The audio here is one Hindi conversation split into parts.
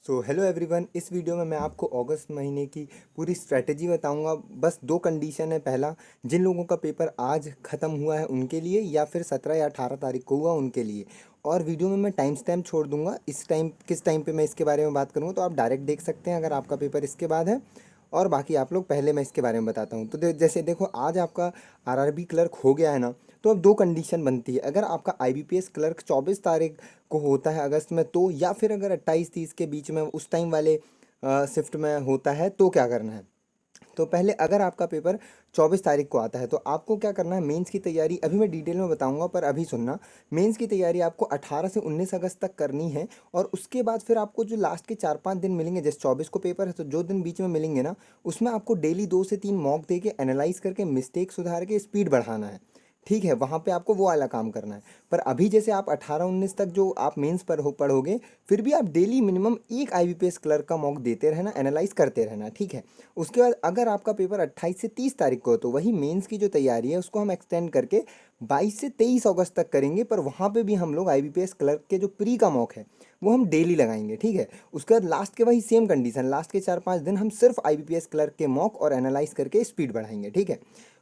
Hello everyone. इस वीडियो में मैं आपको अगस्त महीने की पूरी स्ट्रैटेजी बताऊंगा। बस दो कंडीशन है। पहला, जिन लोगों का पेपर आज ख़त्म हुआ है उनके लिए, या फिर 17 या 18 तारीख को हुआ उनके लिए। और वीडियो में मैं टाइम स्टैम्प छोड़ दूंगा, इस टाइम किस टाइम पे मैं इसके बारे में बात करूँगा, तो आप डायरेक्ट देख सकते हैं अगर आपका पेपर इसके बाद है। और बाकी आप लोग पहले मैं इसके बारे में बताता हूँ। तो जैसे देखो, आज आपका आरआरबी क्लर्क हो गया है ना। तो अब दो कंडीशन बनती है। अगर आपका आईबीपीएस क्लर्क 24 तारीख को होता है अगस्त में, तो या फिर अगर 28-30 के बीच में उस टाइम वाले शिफ्ट में होता है, तो क्या करना है। तो पहले, अगर आपका पेपर 24 तारीख को आता है तो आपको क्या करना है। मेंस की तैयारी अभी मैं डिटेल में बताऊंगा, पर अभी सुनना। मेंस की तैयारी आपको 18 से 19 अगस्त तक करनी है। और उसके बाद फिर आपको जो लास्ट के 4-5 दिन मिलेंगे, जैसे 24 को पेपर है तो जो दिन बीच में मिलेंगे ना, उसमें आपको डेली 2 से 3 मॉक दे के एनालाइज करके मिस्टेक सुधार के स्पीड बढ़ाना है। ठीक है, वहाँ पे आपको वो वाला काम करना है। पर अभी जैसे आप 18-19 तक जो आप मेंस पर पढ़ोगे, फिर भी आप डेली मिनिमम एक आईबीपीएस क्लर्क का मॉक देते रहना, एनालाइज करते रहना। ठीक है। उसके बाद अगर आपका पेपर 28 से 30 तारीख को हो, तो वही मेंस की जो तैयारी है उसको हम एक्सटेंड करके 22 से 23 अगस्त तक करेंगे। पर वहाँ पे भी हम लोग आईबीपीएस क्लर्क के जो प्री का मॉक है वो हम डेली लगाएंगे। ठीक है। उसके बाद लास्ट के वही सेम कंडीशन, लास्ट के 4-5 दिन हम सिर्फ आईबीपीएस क्लर्क के मॉक और एनालाइज करके स्पीड बढ़ाएंगे। ठीक है।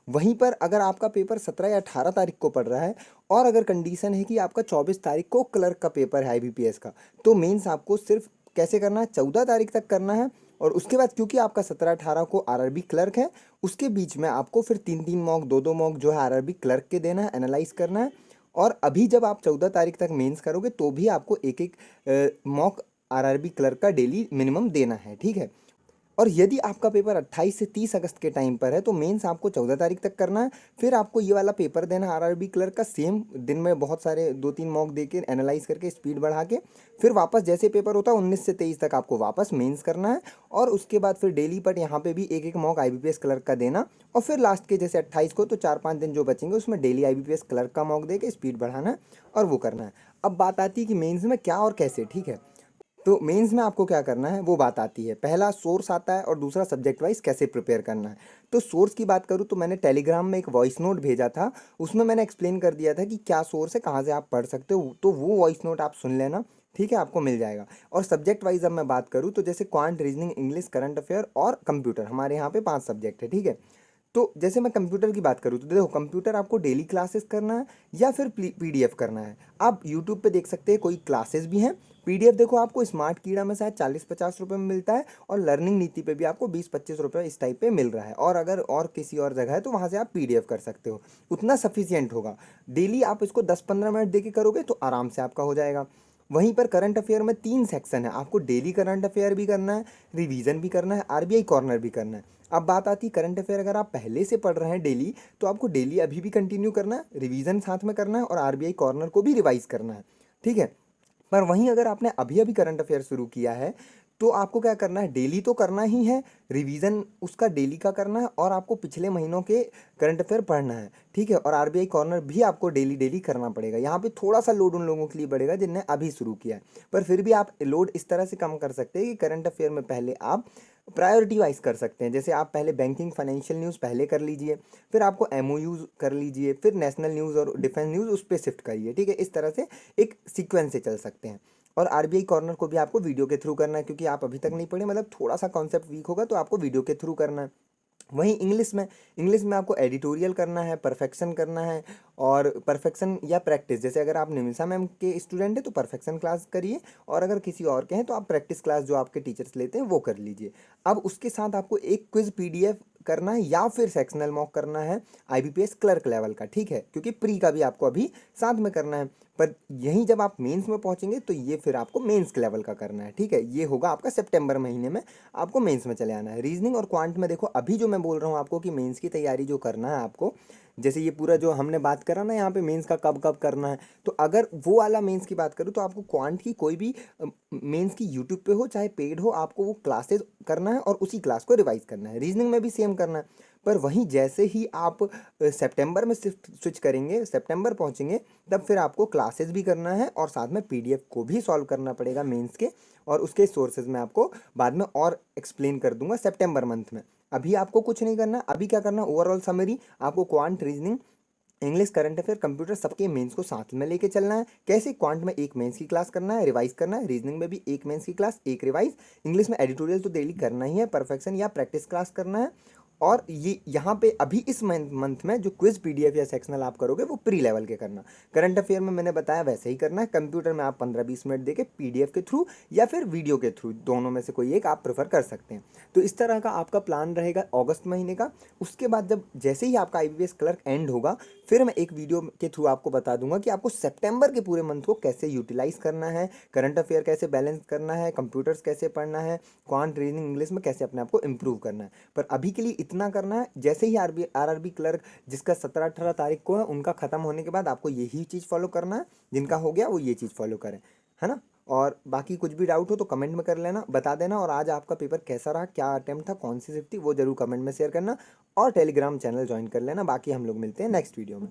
वहीं पर अगर आपका पेपर 17 या 18 तारीख को पड़ रहा है, और अगर कंडीशन है कि आपका 24 तारीख को क्लर्क का पेपर है आईबीपीएस का, तो मेंस आपको सिर्फ कैसे करना है, 14 तारीख तक करना है। और उसके बाद क्योंकि आपका 17-18 को आरआरबी क्लर्क है, उसके बीच में आपको फिर 3-3 मॉक, 2-2 मॉक जो है आरआरबी क्लर्क के देना है, एनालाइज करना है। और अभी जब आप 14 तारीख तक मेंस करोगे तो भी आपको एक एक मॉक आरआरबी क्लर्क का डेली मिनिमम देना है। ठीक है। और यदि आपका पेपर 28 से 30 अगस्त के टाइम पर है, तो मेंस आपको 14 तारीख तक करना है। फिर आपको ये वाला पेपर देना है आरआरबी क्लर्क का, सेम दिन में बहुत सारे 2-3 मॉक दे के एनालाइज करके स्पीड बढ़ा के, फिर वापस जैसे पेपर होता है 19 से 23 तक आपको वापस मेंस करना है। और उसके बाद फिर डेली पट यहाँ पे भी एक एक मॉक आईबीपीएस क्लर्क का देना। और फिर लास्ट के जैसे 28 को, तो 4-5 दिन जो बचेंगे उसमें डेली आईबीपीएस क्लर्क का मॉक दे के स्पीड बढ़ाना है और वो करना है। अब बात आती है कि मेंस में क्या और कैसे। ठीक है। तो मेंस में आपको क्या करना है वो बात आती है। पहला सोर्स आता है और दूसरा सब्जेक्ट वाइज कैसे प्रिपेयर करना है। तो सोर्स की बात करूँ तो मैंने टेलीग्राम में एक वॉइस नोट भेजा था, उसमें मैंने एक्सप्लेन कर दिया था कि क्या सोर्स है, कहाँ से आप पढ़ सकते हो। तो वो वॉइस नोट आप सुन लेना। ठीक है, आपको मिल जाएगा। और सब्जेक्ट वाइज अब मैं बात करूँ तो जैसे quant, reasoning, English, current affair और कंप्यूटर, हमारे यहाँ पे 5 सब्जेक्ट है। ठीक है। तो जैसे मैं कंप्यूटर की बात करूँ तो देखो, कंप्यूटर आपको डेली क्लासेस करना है या फिर पीडीएफ करना है। आप यूट्यूब पे देख सकते हैं, कोई क्लासेस भी हैं। पीडीएफ देखो, आपको स्मार्ट कीड़ा में शायद 40-50 रुपये में मिलता है, और लर्निंग नीति पे भी आपको 20-25 रुपये इस टाइप पे मिल रहा है। और अगर और किसी और जगह है तो वहाँ से आप पीडीएफ कर सकते हो, उतना सफिशियंट होगा। डेली आप इसको 10-15 मिनट दे के करोगे तो आराम से आपका हो जाएगा। वहीं पर करंट अफेयर में 3 सेक्शन है, आपको डेली करंट अफेयर भी करना है, रिवीजन भी करना है, आरबीआई कॉर्नर भी करना है। अब बात आती है करंट अफेयर, अगर आप पहले से पढ़ रहे हैं डेली, तो आपको डेली अभी भी कंटिन्यू करना है, रिवीजन साथ में करना है और आरबीआई कॉर्नर को भी रिवाइज करना है। ठीक है। पर वहीं अगर आपने अभी अभी करंट अफेयर शुरू किया है, तो आपको क्या करना है, डेली तो करना ही है, रिवीजन उसका डेली का करना है, और आपको पिछले महीनों के करंट अफेयर पढ़ना है। ठीक है। और आरबीआई कॉर्नर भी आपको डेली डेली करना पड़ेगा। यहाँ पे थोड़ा सा लोड उन लोगों के लिए बढ़ेगा जिनने अभी शुरू किया है, पर फिर भी आप लोड इस तरह से कम कर सकते हैं कि करंट अफेयर में पहले आप प्रायोरिटी वाइज कर सकते हैं। जैसे आप पहले बैंकिंग, फाइनेंशियल न्यूज़ पहले कर लीजिए, फिर आपको एमओयूज कर लीजिए, फिर नेशनल न्यूज़ और डिफेंस न्यूज़ उस पर शिफ्ट करिए। ठीक है। इस तरह से एक सीक्वेंस से चल सकते हैं। और आरबीआई कॉर्नर को भी आपको वीडियो के थ्रू करना है, क्योंकि आप अभी तक नहीं पढ़े, मतलब थोड़ा सा कॉन्सेप्ट वीक होगा तो आपको वीडियो के थ्रू करना है। वहीं इंग्लिश में आपको एडिटोरियल करना है, परफेक्शन करना है। और परफेक्शन या प्रैक्टिस, जैसे अगर आप निमिषा मैम के स्टूडेंट हैं तो परफेक्शन क्लास करिए, और अगर किसी और के हैं तो आप प्रैक्टिस क्लास जो आपके टीचर्स लेते हैं वो कर लीजिए। अब उसके साथ आपको एक क्विज पीडीएफ करना है या फिर सेक्शनल मॉक करना है आईबीपीएस क्लर्क लेवल का। ठीक है, क्योंकि प्री का भी आपको अभी साथ में करना है। पर यहीं जब आप मेंस में पहुंचेंगे तो ये फिर आपको मेंस लेवल का करना है। ठीक है, ये होगा आपका सितंबर महीने में, आपको मेंस में चले आना है। रीजनिंग और क्वांट में देखो, अभी जो मैं बोल रहा हूँ आपको कि मेंस की तैयारी जो करना है आपको, जैसे ये पूरा जो हमने बात करा ना यहाँ पे मेंस का कब कब करना है, तो अगर वो वाला मेंस की बात करूँ तो आपको क्वांट की कोई भी मेंस की यूट्यूब पे हो चाहे पेड हो, आपको वो क्लासेस करना है और उसी क्लास को रिवाइज करना है। रीजनिंग में भी सेम करना है। पर वहीं जैसे ही आप सितंबर में शिफ्ट स्विच करेंगे, सितंबर पहुंचेंगे, तब फिर आपको क्लासेस भी करना है और साथ में पीडीएफ को भी सॉल्व करना पड़ेगा मेंस के। और उसके सोर्सेज मैं आपको बाद में और एक्सप्लेन कर दूंगा सितंबर मंथ में। अभी आपको कुछ नहीं करना। अभी क्या करना, ओवरऑल समरी आपको quant, reasoning, English, current affair, computer सबके मेंस को साथ में लेके चलना है। कैसे? क्वांट में एक मेंस की क्लास करना है, रिवाइज करना है। रीजनिंग में भी एक मेंस की क्लास, एक रिवाइज। इंग्लिश में एडिटोरियल तो डेली करना ही है, परफेक्शन या प्रैक्टिस क्लास करना है। और ये यहाँ पे अभी इस मंथ में जो क्विज पीडीएफ या सेक्शनल आप करोगे वो प्री लेवल के करना। करंट अफेयर में मैंने बताया वैसे ही करना है। कंप्यूटर में आप 15-20 मिनट देके पीडीएफ के थ्रू या फिर वीडियो के थ्रू, दोनों में से कोई एक आप प्रेफर कर सकते हैं। तो इस तरह का आपका प्लान रहेगा अगस्त महीने का। उसके बाद जब जैसे ही आपका आईबीपीएस क्लर्क एंड होगा, फिर मैं एक वीडियो के थ्रू आपको बता दूंगा कि आपको सितंबर के पूरे मंथ को कैसे यूटिलाइज करना है, करंट अफेयर कैसे बैलेंस करना है, कंप्यूटर्स कैसे पढ़ना है, क्वांट, रीजनिंग, इंग्लिश में कैसे अपने आप को इम्प्रूव करना है। पर अभी के लिए इतना करना है। जैसे ही आरआरबी क्लर्क जिसका 17-18 तारीख को है, उनका खत्म होने के बाद आपको यही चीज़ फॉलो करना है। जिनका हो गया वो ये चीज़ फॉलो करें, है ना। और बाकी कुछ भी डाउट हो तो कमेंट में कर लेना, बता देना। और आज आपका पेपर कैसा रहा, क्या अटेम्प्ट था, कौन सी शिफ्ट थी, वो जरूर कमेंट में शेयर करना। और टेलीग्राम चैनल ज्वाइन कर लेना। बाकी हम लोग मिलते हैं नेक्स्ट वीडियो में।